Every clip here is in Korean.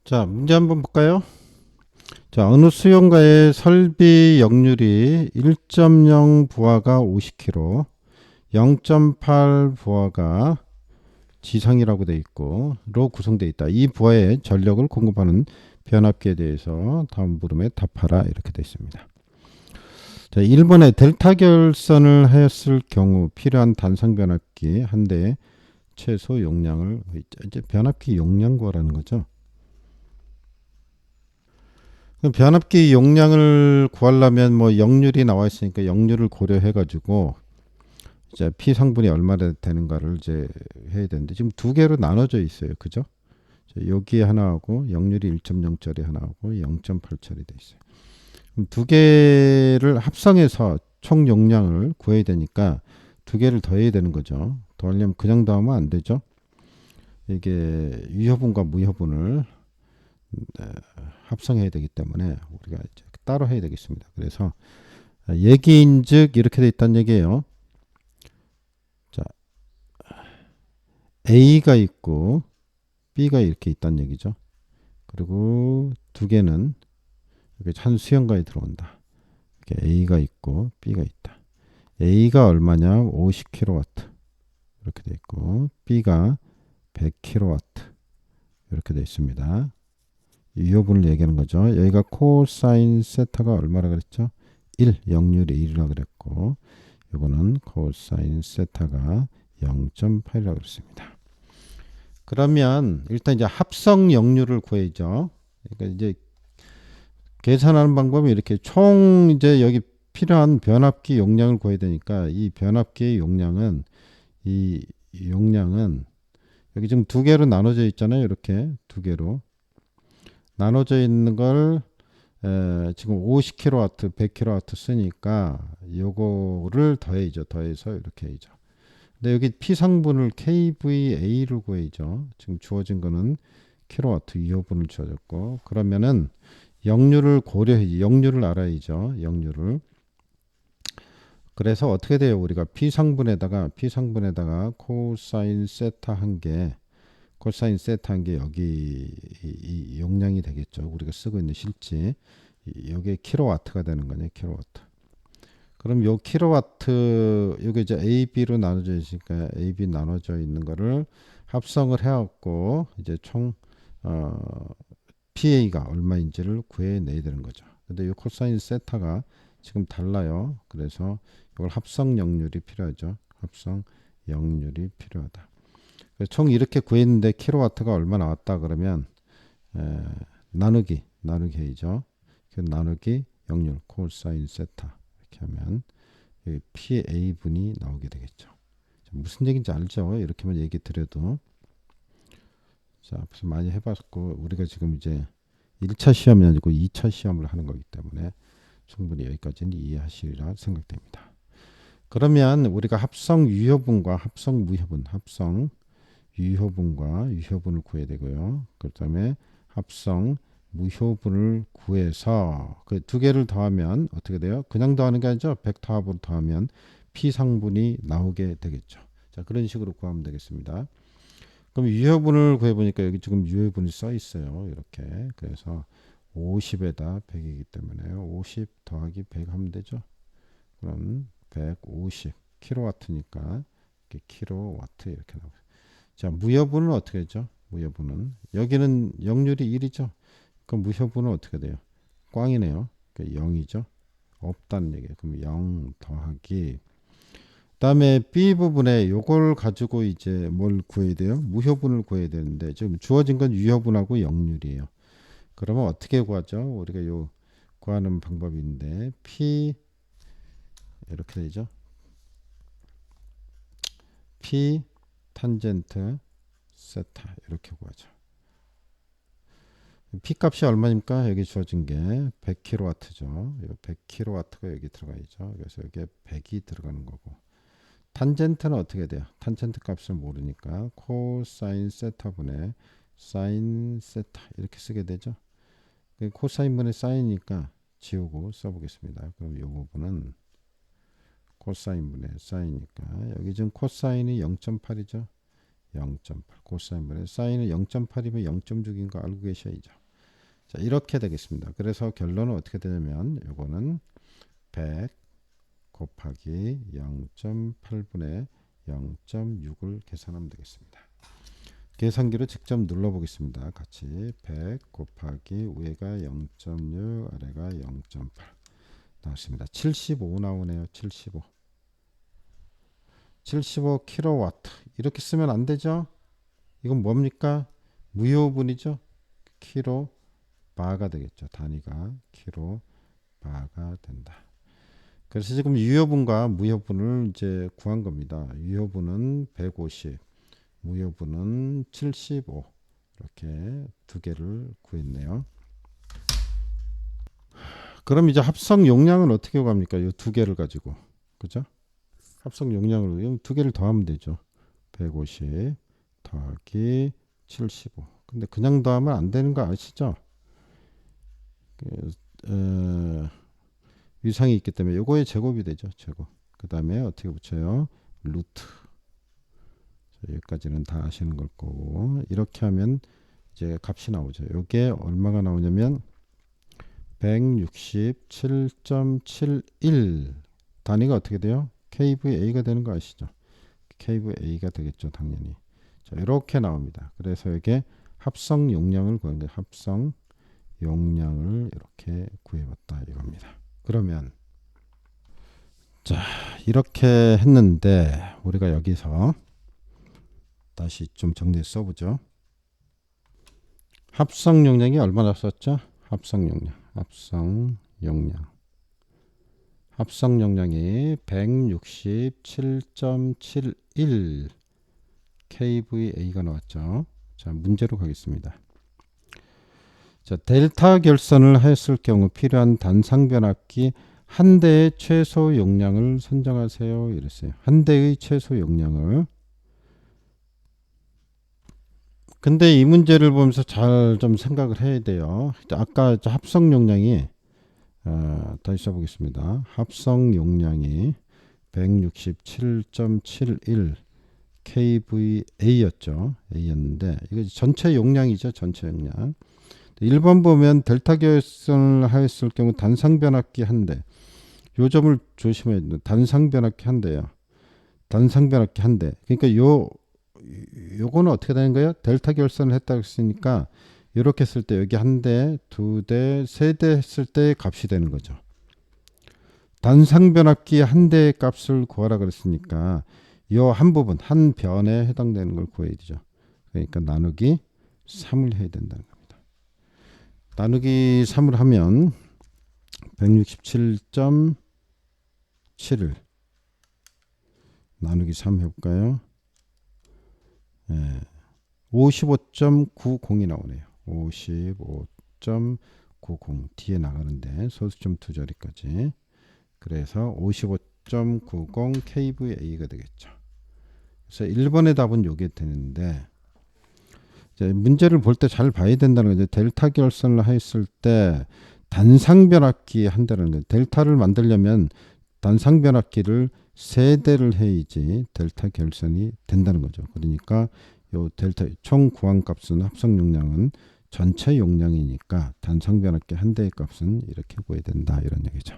자, 문제 한번 볼까요? 자, 어느 수용가의 설비 역률이 1.0 부하가 50kg, 0.8 부하가 지상이라고 되어 있고, 로 구성되어 있다. 이 부하에 전력을 공급하는 변압기에 대해서 다음 물음에 답하라. 이렇게 되어 있습니다. 자, 1번에 델타 결선을 하였을 경우 필요한 단상 변압기 한 대의 최소 용량을, 이제 변압기 용량 구하라는 거죠. 그럼 변압기 용량을 구하려면 뭐 역률이 나와 있으니까 역률을 고려해 가지고 이제 P 상분이 얼마나 되는가를 이제 해야 되는데 지금 두 개로 나눠져 있어요. 그죠? 여기에 하나하고 역률이 1.0짜리 하나하고 0.8짜리 돼 있어요. 그럼 두 개를 합성해서 총 용량을 구해야 되니까 두 개를 더해야 되는 거죠. 더하려면 그냥 더하면 안 되죠. 이게 유효분과 무효분을 합성해야 되기 때문에 우리가 이제 따로 해야 되겠습니다. 그래서 얘기인즉 이렇게 돼 있다는 얘기예요. 자, A가 있고 B가 이렇게 있다는 얘기죠. 그리고 두 개는 이렇게 한 수형가에 들어온다. 이렇게 A가 있고 B가 있다. A가 얼마냐? 50kW 이렇게 돼 있고 B가 100kW 이렇게 돼 있습니다. 유효분을 얘기하는 거죠. 여기가 코사인 세타가 얼마라 그랬죠? 1, 역률이 1이라고 그랬고 이거는 코사인 세타가 0.8이라고 그랬습니다. 그러면 일단 이제 합성 역률을 구해야죠. 그러니까 이제 계산하는 방법이 이렇게 총 이제 여기 필요한 변압기 용량을 구해야 되니까 이 변압기의 용량은 이 용량은 여기 지금 두 개로 나눠져 있잖아요. 이렇게 두 개로 나눠져 있는 걸 지금 50kW, 100kW 쓰니까 요거를 더해야죠. 더해서 이렇게 해야죠. 근데 여기 P상분을 kVA를 구해야죠. 지금 주어진 거는 킬로와트 유효분을 주어졌고 그러면은 역률을 고려해야지. 역률을 알아야죠. 역률을. 그래서 어떻게 돼요? 우리가 P상분에다가 코사인 세타 한 개, 코사인 세타 한 개 여기 이 용량이 되겠죠. 우리가 쓰고 있는 실제 여기에 킬로와트가 되는 거네. 킬로와트. 그럼 요 킬로와트 여기 이제 A, B로 나눠져 있으니까 A, B 나눠져 있는 거를 합성을 해갖고 이제 총 PA가 얼마인지를 구해내야 되는 거죠. 근데 이 코사인 세타가 지금 달라요. 그래서 이걸 합성 역률이 필요하죠. 합성 역률이 필요하다. 총 이렇게 구했는데 킬로와트가 얼마 나왔다 그러면 나누기 해야죠. 나누기 역률 코사인 세타 이렇게 하면 PA분이 나오게 되겠죠. 무슨 얘기인지 알죠? 이렇게만 얘기 드려도 자, 앞서 많이 해봤고 우리가 지금 이제 1차 시험이 아니고 2차 시험을 하는 거기 때문에 충분히 여기까지는 이해하시리라 생각됩니다. 그러면 우리가 합성 유효분과 합성 무효분, 합성 유효분과 유효분을 구해야 되고요. 그 다음에 합성 무효분을 구해서 그 두 개를 더하면 어떻게 돼요? 그냥 더하는 게 아니죠. 벡터합으로 더하면 P상분이 나오게 되겠죠. 자, 그런 식으로 구하면 되겠습니다. 그럼 유효분을 구해보니까 여기 지금 유효분이 써 있어요. 이렇게. 그래서 50에다 100이기 때문에 50 더하기 100 하면 되죠. 그럼 150 킬로와트니까 이렇게 킬로와트 이렇게 나와요. 자, 무효분은 어떻게 되죠? 무효분은 여기는 역률이 1이죠. 그럼 무효분은 어떻게 돼요? 꽝이네요. 0이죠. 없다는 얘기예요. 그럼 0 더하기 그다음에 B 부분에 요걸 가지고 이제 뭘 구해야 돼요? 무효분을 구해야 되는데 지금 주어진 건 유효분하고 역률이에요. 그러면 어떻게 구하죠? 우리가 요 구하는 방법이 있는데 P 이렇게 되죠. P 탄젠트 세타 이렇게 구하죠. P 값이 얼마입니까? 여기 주어진 게 100kW죠. 100kW가 여기 들어가야죠. 그래서 여기에 100이 들어가는 거고. 탄젠트는 어떻게 돼요? 탄젠트 값을 모르니까 코사인 세타분의 사인 세타 이렇게 쓰게 되죠. 코사인분의 사인이니까 지우고 써보겠습니다. 그럼 이 부분은 코사인분의 사인이니까 여기 지금 코사인이 0.8이죠. 0.8. 코사인분의 사인은 0.8이면 0.6인 거 알고 계셔야죠. 자, 이렇게 되겠습니다. 그래서 결론은 어떻게 되냐면 요거는 100 곱하기 0.8분의 0.6을 계산하면 되겠습니다. 계산기로 직접 눌러보겠습니다. 같이 100 곱하기 위에가 0.6 아래가 0.8 나왔습니다. 75 나오네요. 75 킬로와트. 이렇게 쓰면 안 되죠. 이건 뭡니까? 무효분이죠. 킬로 바가 되겠죠. 단위가 킬로 바가 된다. 그래서 지금 유효분과 무효분을 이제 구한 겁니다. 유효분은 150, 무효분은 75. 이렇게 두 개를 구했네요. 그럼 이제 합성 용량은 어떻게 구합니까? 이 두 개를 가지고. 그죠? 합성 용량을 두 개를 더하면 되죠. 150 더하기 75. 근데 그냥 더하면 안 되는 거 아시죠? 위상이 있기 때문에 요거의 제곱이 되죠. 제곱. 그 다음에 어떻게 붙여요? 루트. 여기까지는 다 아시는 걸 거고, 이렇게 하면 이제 값이 나오죠. 요게 얼마가 나오냐면 167.71 단위가 어떻게 돼요? kVA가 되는 거 아시죠? kVA가 되겠죠. 당연히. 자, 이렇게 나옵니다. 그래서 이게 합성 용량을 구하는데 합성 용량을 이렇게 구해봤다 이겁니다. 그러면 자, 이렇게 했는데 우리가 여기서 다시 좀 정리해서 써보죠. 합성 용량이 얼마나 썼죠? 합성 용량이 167.71 kVA가 나왔죠. 자, 문제로 가겠습니다. 자, 델타 결선을 하였을 경우 필요한 단상 변압기 한 대의 최소 용량을 선정하세요. 이랬어요. 한 대의 최소 용량을. 근데 이 문제를 보면서 잘 좀 생각을 해야 돼요. 아까 합성 용량이 다시 써보겠습니다. 합성 용량이 167.71 kVA였죠. A였는데 이거 전체 용량이죠. 전체 용량. 1번 보면 델타 결선을 하였을 경우 단상 변압기 한 대. 요 점을 조심해야 돼요. 단상 변압기 한 대요. 단상 변압기 한 대. 그러니까 요거는 어떻게 되는 거예요? 델타 결선을 했다고 했으니까 이렇게 했을 때 여기 한 대, 두 대, 세 대 했을 때 값이 되는 거죠. 단상 변압기 한 대의 값을 구하라 그랬으니까 요 한 부분, 한 변에 해당되는 걸 구해야 되죠. 그러니까 나누기 3을 해야 된다는 겁니다. 나누기 3을 하면 167.7을 나누기 3 해볼까요? 55.90이 나오네요. 55.90 뒤에 나가는데 소수점 두 자리까지. 그래서 55.90 kVA가 되겠죠. 그래서 1번의 답은 요게 되는데, 이제 문제를 볼 때 잘 봐야 된다는 거죠. 델타 결선을 했을 때 단상 변압기 한 대라는 거예요. 델타를 만들려면 단상 변압기를 세 대를 해야지 델타 결선이 된다는 거죠. 그러니까 요 델타 총 구한 값은 합성 용량은 전체 용량이니까 단상 변압기 한 대의 값은 이렇게 구해야 된다 이런 얘기죠.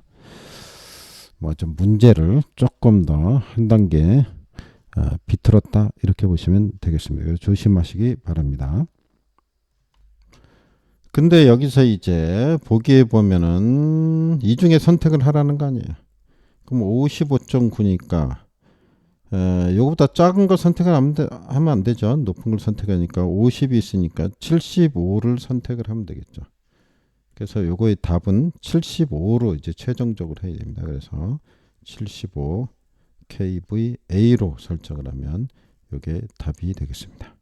뭐 좀 문제를 조금 더 한 단계 비틀었다 이렇게 보시면 되겠습니다. 그래서 조심하시기 바랍니다. 근데 여기서 이제 보기에 보면은 이 중에 선택을 하라는 거 아니에요. 그럼 55.9니까 요거보다 작은 거 선택을 하면 안 되죠. 높은 걸 선택하니까 50이 있으니까 75를 선택을 하면 되겠죠. 그래서 요거의 답은 75로 이제 최종적으로 해야 됩니다. 그래서 75 kVA로 설정을 하면 요게 답이 되겠습니다.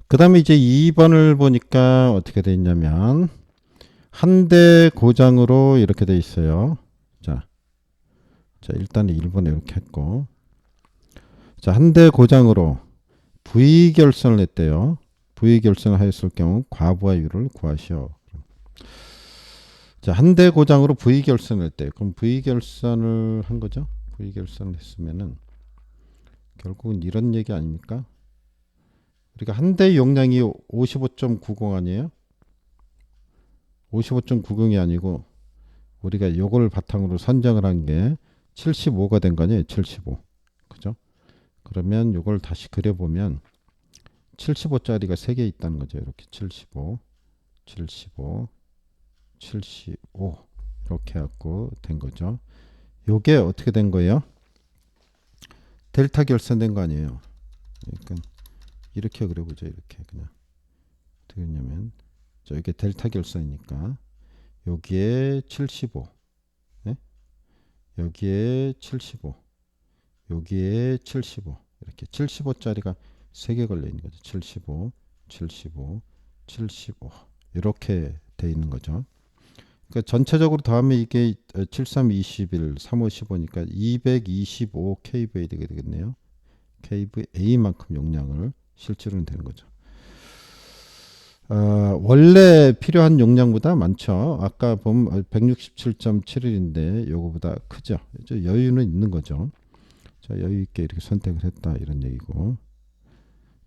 그 다음에 이제 2번을 보니까 어떻게 되어 있냐면 한 대 고장으로 이렇게 되어 있어요. 자 일단 1번에 이렇게 했고, 자, 한 대 고장으로 V 결선을 했대요. V 결선을 하였을 경우 과부하 율을 구하시오. 자, 한 대 고장으로 V 결선을 했대요. 그럼 V 결선을 한 거죠. V 결선을 했으면은 결국은 이런 얘기 아닙니까? 우리가 한 대 용량이 55.90 아니에요? 55.90이 아니고 우리가 요걸 바탕으로 선정을 한 게 75가 된 거 아니에요? 75. 그죠? 그러면 요걸 다시 그려보면 75짜리가 3개 있다는 거죠. 이렇게 75, 75, 75 이렇게 갖고 된 거죠. 요게 어떻게 된 거예요? 델타 결선된 거 아니에요. 그러니까 이렇게 그려보죠. 이렇게 그냥 어떻게 했냐면 자, 이게 델타 결선이니까 여기에 75, 예? 여기에 75, 여기에 75 이렇게 75짜리가 3개 걸려 있는 거죠. 75, 75, 75 이렇게 돼 있는 거죠. 그러니까 전체적으로 더하면 이게 73, 21, 35, 15니까 225 kVA 되겠네요. kVA만큼 용량을 실제로는 되는 거죠. 원래 필요한 용량보다 많죠. 아까 보면 167.71인데 요거보다 크죠. 여유는 있는 거죠. 자, 여유 있게 이렇게 선택을 했다 이런 얘기고.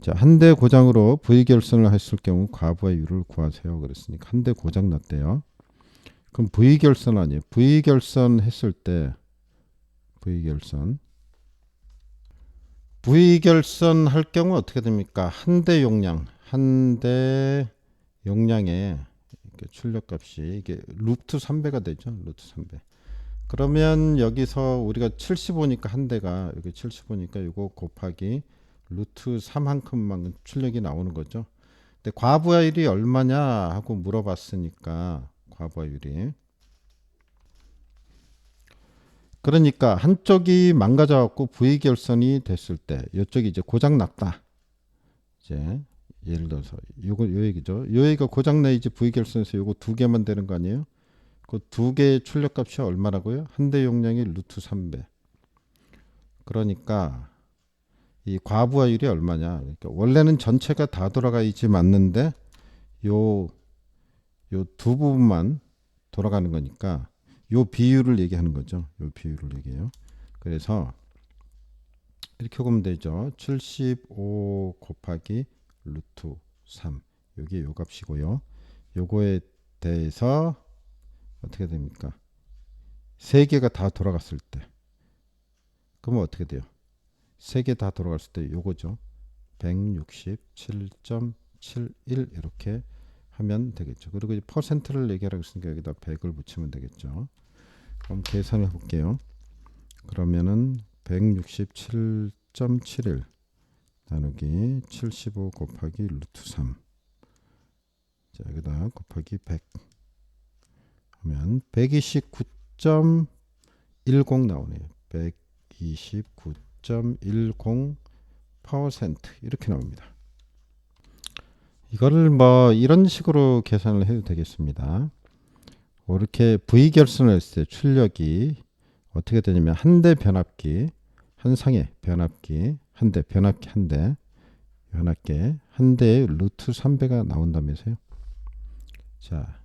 자, 한 대 고장으로 V결선을 했을 경우 과부하율을 구하세요. 그랬으니까 한 대 고장 났대요. 그럼 V결선 아니에요. V결선 했을 때 V결선 할 경우 어떻게 됩니까? 한 대 용량, 한 대 용량에 출력값이 이게 루트 3배가 되죠. 루트 3배. 그러면 여기서 우리가 75니까 한 대가 여기 75니까 이거 곱하기 루트 3만큼만 출력이 나오는 거죠. 근데 과부하율이 얼마냐 하고 물어봤으니까 과부하율이 그러니까 한쪽이 망가져 갖고 V결선이 됐을 때 이쪽이 이제 고장 났다. 이제 예를 들어서 요거 요 얘기죠. 요 얘기가 고장 나 이제 V결선에서 요거 두 개만 되는 거 아니에요? 그 두 개의 출력값이 얼마라고요? 한 대 용량이 루트 3배. 그러니까 이 과부하율이 얼마냐? 그러니까 원래는 전체가 다 돌아가야지 맞는데 요 두 부분만 돌아가는 거니까 요 비율을 얘기하는 거죠. 요 비율을 얘기해요. 그래서 이렇게 보면 되죠. 75 곱하기 루트 3. 여기 요 값이고요. 요거에 대해서 어떻게 됩니까? 세 개가 다 돌아갔을 때. 그러면 어떻게 돼요? 세 개 다 돌아갔을 때 요거죠. 167.71 이렇게 하면 되겠죠. 그리고 이제 퍼센트를 얘기하라고 했으니까 여기다 100을 붙이면 되겠죠. 그럼 계산해 볼게요. 그러면은 167.71 나누기 75 곱하기 루트 3. 자, 여기다 곱하기 100 하면 129.10 나오네요. 129.10% 이렇게 나옵니다. 이거를 뭐 이런 식으로 계산을 해도 되겠습니다. 이렇게 V결선을 했을 때 출력이 어떻게 되냐면 한 대 변압기, 한 상의 변압기, 한 대 변압기 한 대, 변압기 한 대의 루트 3배가 나온다면서요. 자,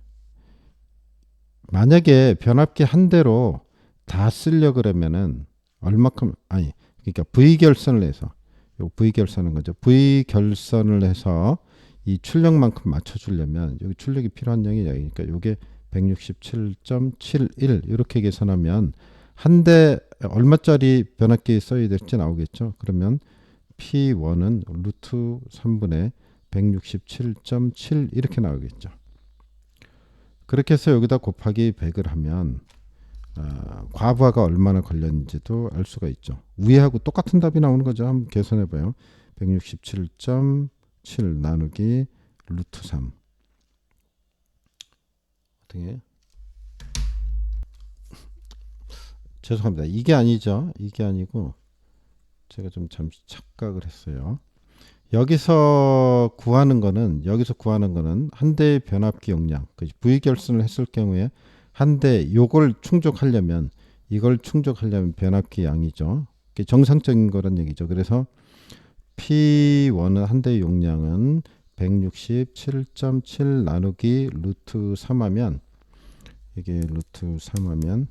만약에 변압기 한 대로 다 쓰려 그러면은 얼마큼 아니 그러니까 V결선을 해서 요 V결선은 거죠. V결선을 해서 이 출력만큼 맞춰주려면 여기 출력이 필요한 양이 여기니까 요게 167.71 이렇게 계산하면 한 대 얼마짜리 변압기 써야 될지 나오겠죠. 그러면 P1은 루트 3분의 167.7 이렇게 나오겠죠. 그렇게 해서 여기다 곱하기 100을 하면 과부하가 얼마나 걸렸는지도 알 수가 있죠. 위하고 똑같은 답이 나오는 거죠. 한번 계산해 봐요. 167.7 나누기 루트 3 어떻게 죄송합니다. 이게 아니죠. 이게 아니고 제가 좀 잠시 착각을 했어요. 여기서 구하는 거는 한 대의 변압기 용량 V결선을 했을 경우에 한 대 요걸 충족하려면 이걸 충족하려면 변압기 양이죠. 정상적인 거란 얘기죠. 그래서 P1은 한 대 용량은 167.7 나누기 루트 3 하면 이게 루트 3 하면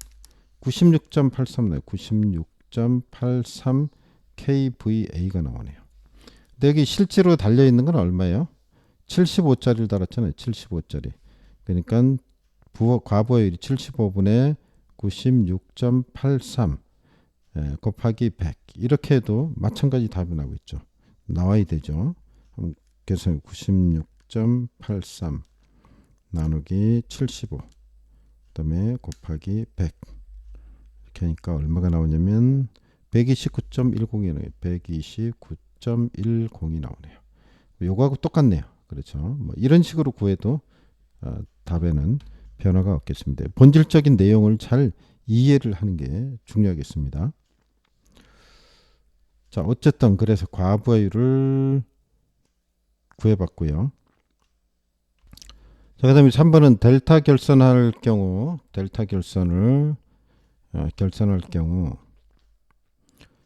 96.83 나요. 96.83 kVA가 나오네요. 근데 여기 실제로 달려있는 건 얼마예요? 75짜리를 달았잖아요. 75짜리. 그러니까 과부하율이 75분의 96.83 곱하기 100 이렇게 해도 마찬가지 답이 나오고 있죠. 나와야 되죠. 그래서 96.83 나누기 75 그다음에 곱하기 100 이렇게 하니까 얼마가 나오냐면 129.10이 나와요. 129.10이 나오네요. 요거하고 똑같네요. 그렇죠. 뭐 이런 식으로 구해도 답에는 변화가 없겠습니다. 본질적인 내용을 잘 이해를 하는 게 중요하겠습니다. 자, 어쨌든 그래서 과부하율을 구해봤고요. 자, 그 다음에 3번은 델타 결선할 경우 델타 결선을 결선할 경우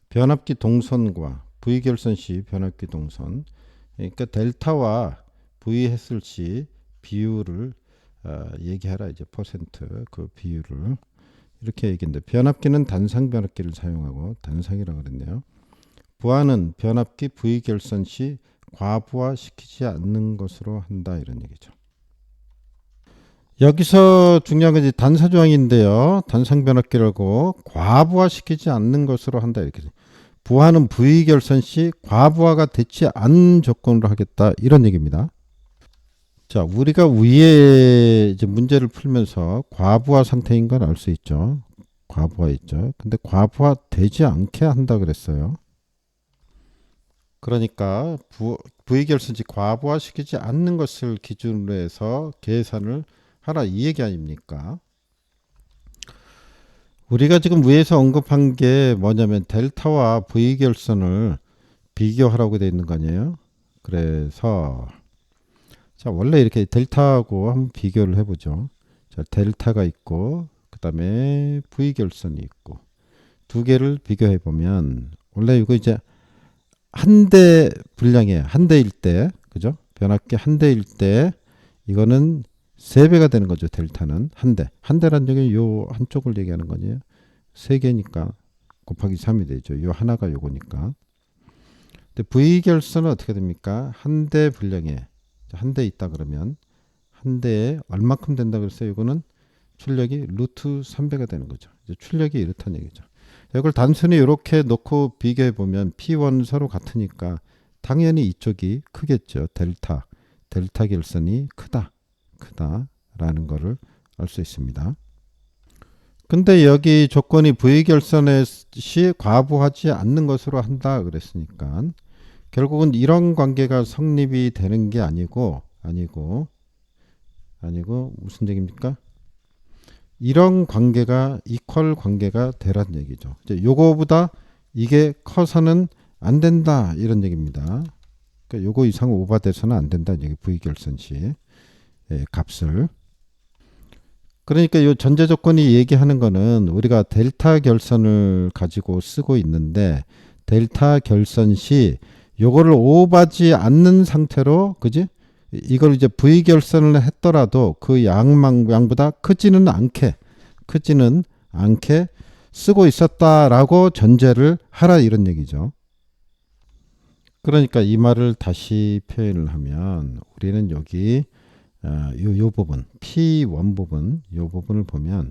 변압기 동선과 V 결선 시 변압기 동선 그러니까 델타와 V 했을 시 비율을 얘기하라 이제 퍼센트 그 비율을 이렇게 얘기했는데 변압기는 단상 변압기를 사용하고 단상이라고 그랬네요. 부하는 변압기 V 결선 시 과부하시키지 않는 것으로 한다 이런 얘기죠. 여기서 중요한 건 단사 조항인데요. 단상 변압기라고 과부하시키지 않는 것으로 한다 이렇게. 부하는 V 결선 시 과부하가 되지 않는 조건으로 하겠다 이런 얘기입니다. 자, 우리가 위에 이제 문제를 풀면서 과부하 상태인 건 알 수 있죠. 과부하 있죠. 근데 과부하 되지 않게 한다 그랬어요. 그러니까 V 결선시 과부하시키지 않는 것을 기준으로 해서 계산을 하라 이 얘기 아닙니까? 우리가 지금 위에서 언급한 게 뭐냐면 델타와 V 결선을 비교하라고 되어 있는 거 아니에요? 그래서 자, 원래 이렇게 델타하고 한번 비교를 해보죠. 자, 델타가 있고 그 다음에 V 결선이 있고 두 개를 비교해 보면 원래 이거 이제 한 대 분량이에요. 한 대일 때 그죠? 변압기 한 대일 때 이거는 3배가 되는 거죠. 델타는 한 대. 한 대란 얘기는 요 한쪽을 얘기하는 거예요. 3개니까 곱하기 3이 되죠. 요 하나가 요거니까. 근데 V 결선은 어떻게 됩니까? 한 대 분량에 한 대 있다 그러면 한 대에 얼마큼 된다 그랬어요? 이거는 출력이 루트 3배가 되는 거죠. 이제 출력이 이렇다는 얘기죠. 이걸 단순히 이렇게 놓고 비교해 보면 P1 서로 같으니까 당연히 이쪽이 크겠죠. 델타 결선이 크다라는 거를 알 수 있습니다. 근데 여기 조건이 V 결선의 시 과부하지 않는 것으로 한다 그랬으니까 결국은 이런 관계가 성립이 되는 게 아니고 무슨 얘기입니까? 이런 관계가 이퀄 관계가 되란 얘기죠. 이제 요거보다 이게 커서는 안 된다 이런 얘기입니다. 그러니까 요거 이상 오버돼서는 안 된다는 얘기. V 결선 시 값을. 그러니까 이 전제 조건이 얘기하는 거는 우리가 델타 결선을 가지고 쓰고 있는데 델타 결선 시 요거를 오버하지 않는 상태로 그지? 이걸 이제 V 결선을 했더라도 그 양보다 크지는 않게 쓰고 있었다라고 전제를 하라 이런 얘기죠. 그러니까 이 말을 다시 표현을 하면 우리는 여기 요 부분 P1 부분 요 부분을 보면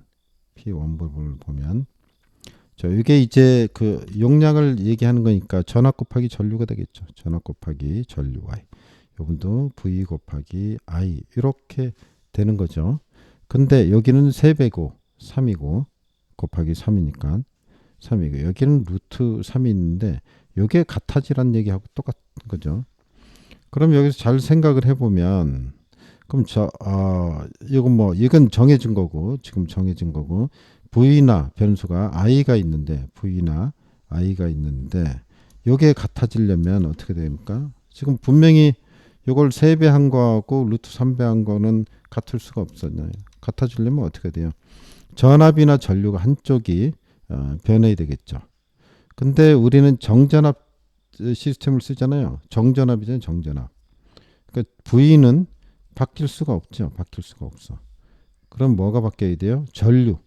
저 이게 이제 그 용량을 얘기하는 거니까 전압 곱하기 전류가 되겠죠. 전압 곱하기 전류 Y. 요분도 V 곱하기 I 이렇게 되는 거죠. 근데 여기는 3배고 3이고 곱하기 3이니까 3이고 여기는 루트 3이 있는데 요게 같아지란 얘기하고 똑같은 거죠. 그럼 여기서 잘 생각을 해보면 그럼 이건 정해진 거고 지금 정해진 거고 V나 변수가 I가 있는데 요게 같아지려면 어떻게 됩니까? 지금 분명히 요걸 3배 한 거하고 루트 3배 한 거는 같을 수가 없었나요? 같아지려면 어떻게 돼요? 전압이나 전류가 한쪽이 변해야 되겠죠. 근데 우리는 정전압 시스템을 쓰잖아요. 정전압이잖아요. 정전압. 그러니까 V는 바뀔 수가 없죠. 그럼 뭐가 바뀌어야 돼요? 전류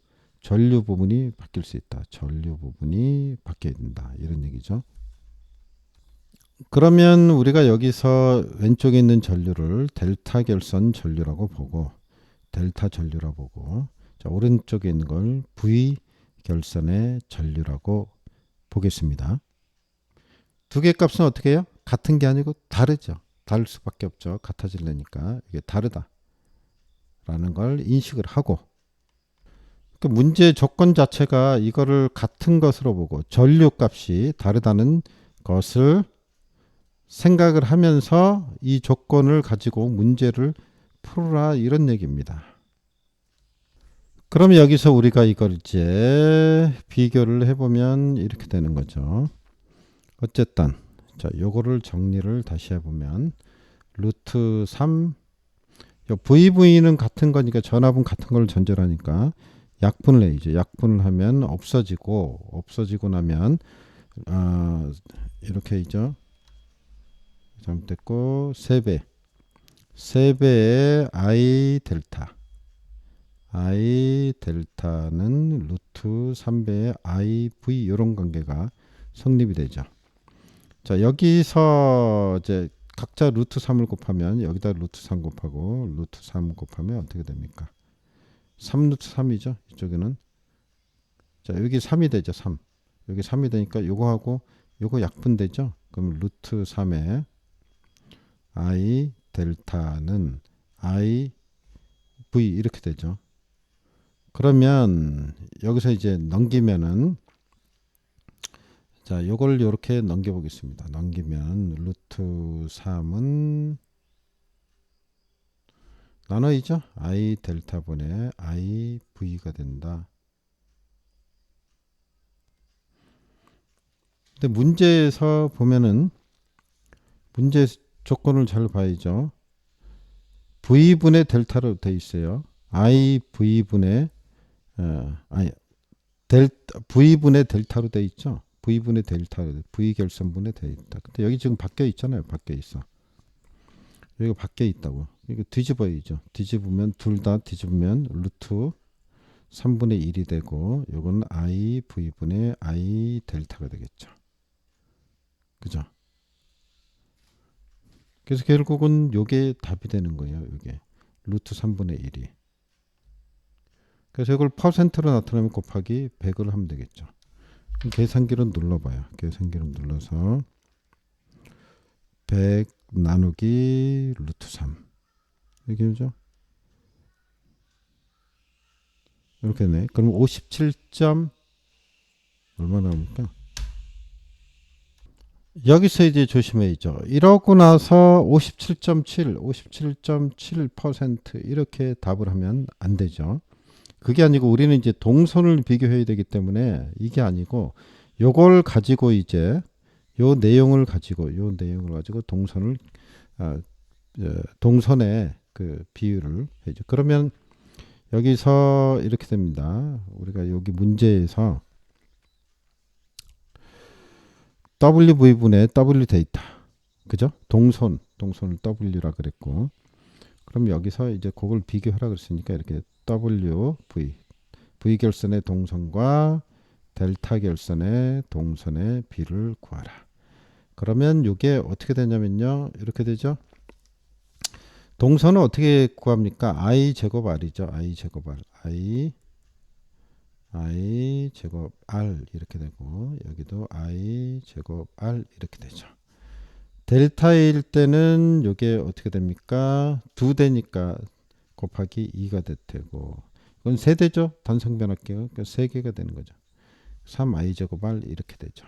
부분이 바뀔 수 있다. 전류 부분이 바뀌어야 된다. 이런 얘기죠. 그러면 우리가 여기서 왼쪽에 있는 전류를 델타 결선 전류라고 보고 델타 전류라고 보고 자, 오른쪽에 있는 걸 V 결선의 전류라고 보겠습니다. 두 개 값은 어떻게 해요? 같은 게 아니고 다르죠. 다를 수밖에 없죠. 같아지려니까 이게 다르다라는 걸 인식을 하고 그 문제 조건 자체가 이거를 같은 것으로 보고 전류 값이 다르다는 것을 생각을 하면서 이 조건을 가지고 문제를 풀어라 이런 얘기입니다. 그럼 여기서 우리가 이걸 이제 비교를 해보면 이렇게 되는 거죠. 어쨌든 자 요거를 정리를 다시 해보면 루트 3 VV는 같은 거니까 전압은 같은 걸 전제로 하니까 약분을 해야죠. 약분을 하면 없어지고 나면 이렇게 있죠. 잘못됐고 3배의 I 델타는 루트 3배의 IV 이런 관계가 성립이 되죠. 자 여기서 이제 각자 루트 3을 곱하면 여기다 루트 3 곱하고 루트 3 곱하면 어떻게 됩니까? 3 루트 3이죠. 이쪽에는 자 여기 3이 되죠. 3 여기 3이 되니까 요거하고 요거 약분되죠. 그럼 루트 3에 I 델타는 I V 이렇게 되죠. 그러면 여기서 이제 넘기면은 자 요걸 이렇게 넘겨 보겠습니다. 넘기면 루트 3은 나눠이죠. I 델타 분의 I V가 된다. 근데 문제에서 보면은 문제 조건을 잘 봐야죠. V분의 델타로 돼 있어요. I V분의 V분의 델타로 돼 있죠. V분의 델타로 V 결선분의 돼 있다. 근데 여기 지금 바뀌어 있잖아요. 바뀌어 있어. 여기가 바뀌어 있다고. 이거 뒤집어야죠. 뒤집으면 둘 다 뒤집으면 루트 3분의 1이 되고 요건 I V분의 I 델타가 되겠죠. 그죠? 그래서 결국은 요게 답이 되는 거예요. 요게 루트 3분의 1이. 그래서 이걸 퍼센트로 나타내면 곱하기 100을 하면 되겠죠. 계산기를 눌러봐요. 계산기를 눌러서 100 나누기 루트 3 이렇게 되죠. 이렇게 되네. 그럼 57점 얼마 나옵니까? 여기서 이제 조심해야죠. 이러고 나서 57.7% 이렇게 답을 하면 안 되죠. 그게 아니고 우리는 이제 동선을 비교해야 되기 때문에 이게 아니고 요걸 가지고 이제 요 내용을 가지고 동선을 동선의 그 비율을 해죠. 그러면 여기서 이렇게 됩니다. 우리가 여기 문제에서 WV분의 W 데이터. 그죠? 동선을 W라 그랬고. 그럼 여기서 이제 그걸 비교하라 그랬으니까 이렇게 V 결선의 동선과 델타 결선의 동선의 비를 구하라. 그러면 이게 어떻게 되냐면요. 이렇게 되죠. 동선은 어떻게 구합니까? I 제곱 R이죠. I 제곱 R. I 제곱 R 이렇게 되고 여기도 I 제곱 R 이렇게 되죠. 델타일 때는 이게 어떻게 됩니까? 2대니까 곱하기 2가 될 테고 이건 세대죠. 단성변할게요. 그러니까 3개가 되는 거죠. 3I 제곱 R 이렇게 되죠.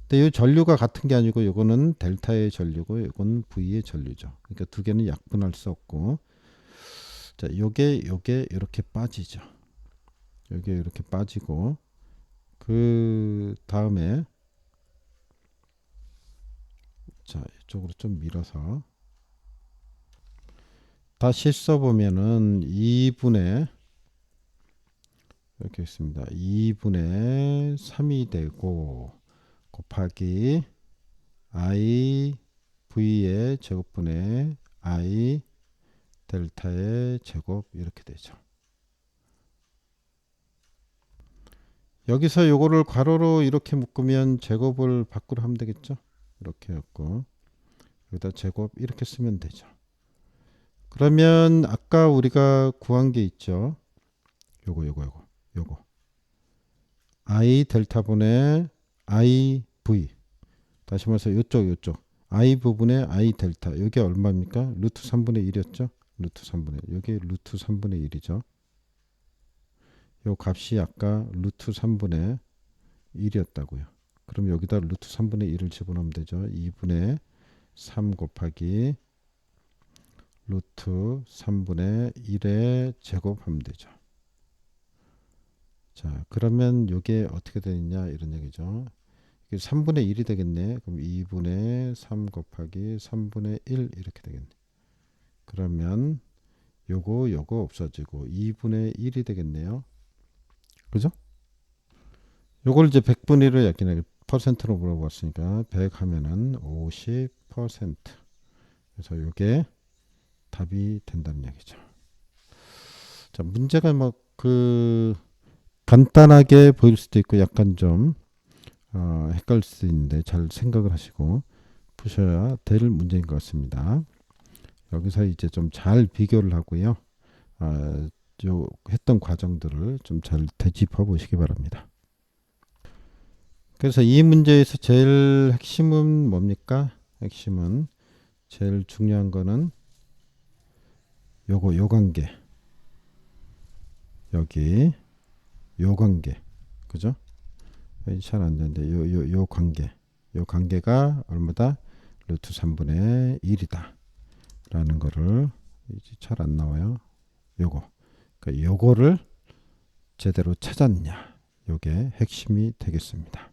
근데 이 전류가 같은 게 아니고 이거는 델타의 전류고 이건 V의 전류죠. 그러니까 두 개는 약분할 수 없고 자, 요게 이렇게 빠지죠. 여기 이렇게 빠지고 그 다음에 자 이쪽으로 좀 밀어서 다시 써보면은 2분의 이렇게 있습니다. 2분의 3이 되고 곱하기 I V의 제곱분의 I 델타의 제곱 이렇게 되죠. 여기서 요거를 괄호로 이렇게 묶으면 제곱을 밖으로 하면 되겠죠. 이렇게 했고 여기다 제곱 이렇게 쓰면 되죠. 그러면 아까 우리가 구한 게 있죠. 요거 I 델타분의 I V, 다시 말해서 요쪽 I 부분의 I 델타, 이게 얼마입니까? 루트 3분의 1이었죠. 루트 3분의 1, 여기 루트 3분의 1이죠. 요 값이 아까 루트 3분의 1이었다고요. 그럼 여기다 루트 3분의 1을 집어넣으면 되죠. 2분의 3 곱하기 루트 3분의 1의 제곱하면 되죠. 자, 그러면 이게 어떻게 되느냐 이런 얘기죠. 이게 3분의 1이 되겠네. 그럼 2분의 3 곱하기 3분의 1 이렇게 되겠네. 그러면 요거 없어지고 2분의 1이 되겠네요. 그죠? 요걸 이제 100분의 1을 약기는 퍼센트로 물어봤으니까 100 하면은 50%. 그래서 요게 답이 된다는 얘기죠. 자, 문제가 뭐 간단하게 보일 수도 있고 약간 좀 헷갈릴 수도 있는데 잘 생각을 하시고 푸셔야 될 문제인 것 같습니다. 여기서 이제 좀 잘 비교를 하고요. 요 했던 과정들을 좀 잘 되짚어 보시기 바랍니다. 그래서 이 문제에서 제일 핵심은 뭡니까? 핵심은 제일 중요한 거는 요 관계. 여기 요 관계. 그죠? 잘 안 되는데 요 관계. 요 관계가 얼마다? 루트 3분의 1이다. 라는 거를 이제 잘 안 나와요. 요거. 그러니까 요거를 제대로 찾았냐. 요게 핵심이 되겠습니다.